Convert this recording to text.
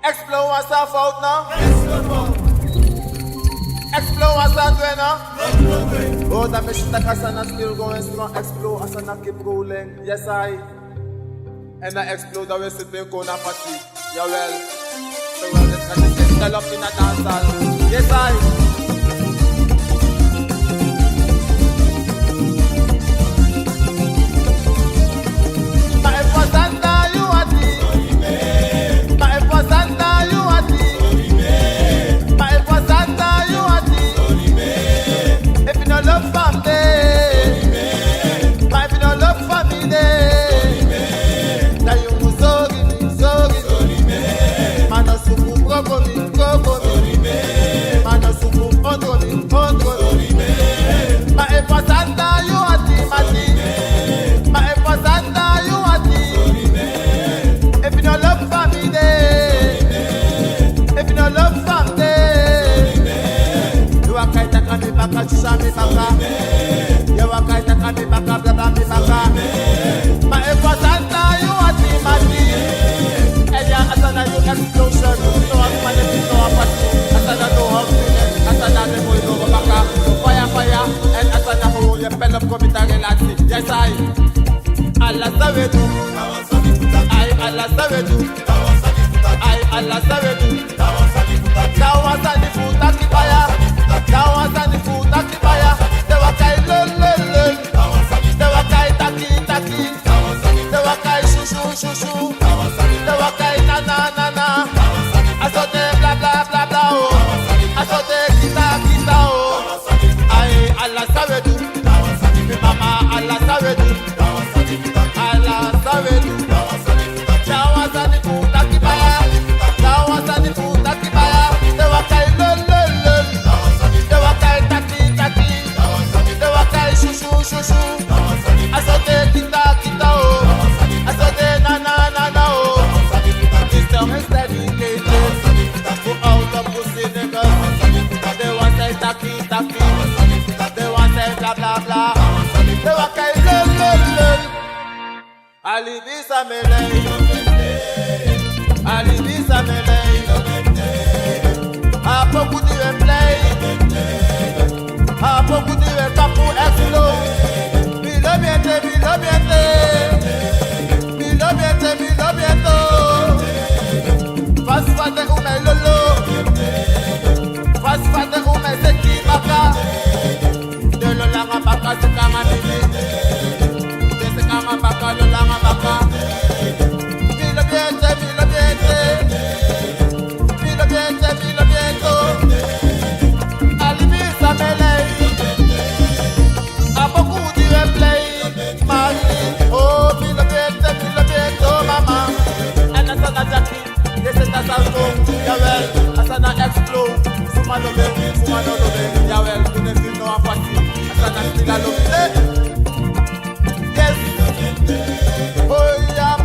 Explode what's up out now. Explode what's up doing now. Oh, that machine that Asana still going strong. Explode Asana keep rolling. Yes, I. And I explode the way sitting corner party. Yeah, well. So well, let's get still up in a dance hall. Yes, I. Yes, I. Allah sabedu. I Allah sabedu. I Allah sabedu. Kawasani futa kibaya. Kawasani futa kibaya. Dewakai lol lol lol. Dewakai taki taki. Dewakai shushu shushu. Dewakai na na na na. Asote bla bla bla bla oh. Asote kita kita oh. I Allah sabedu. Mama Allah sabedu. Allah sabedu. Kawasani futa kibaya. Kawasani futa kibaya. Dewakai lol lol lol. Dewakai taki taki. Dewakai shushu shushu. Asote kita kita oh. Asote na na na na oh. This song is dedicated to all the pussy niggas. They want say taki taki. They want say blah blah blah. Dewakai lol lol lol. Ali bisa melei. Ali bisa melei. A pouco de replay. A pouco de capo explode. Milomiente, milomiente. Milomiente, milomiento. Faz fate ume lolo. Faz fate ume seki baka. De lo langa baka se kama nini. De se kama baka lo langa baka. Milomiente, milomiente. Milomiente, milomiento. Alibisa melei. A beaucoup de replay. Mali, oh, milomiente, milomiento, mama. And asana jackie, this is Asano. Yawel, asana explode. Suma lobe, yawel, tu ne feel no apathy. Asana still a love. Yes, oh yeah.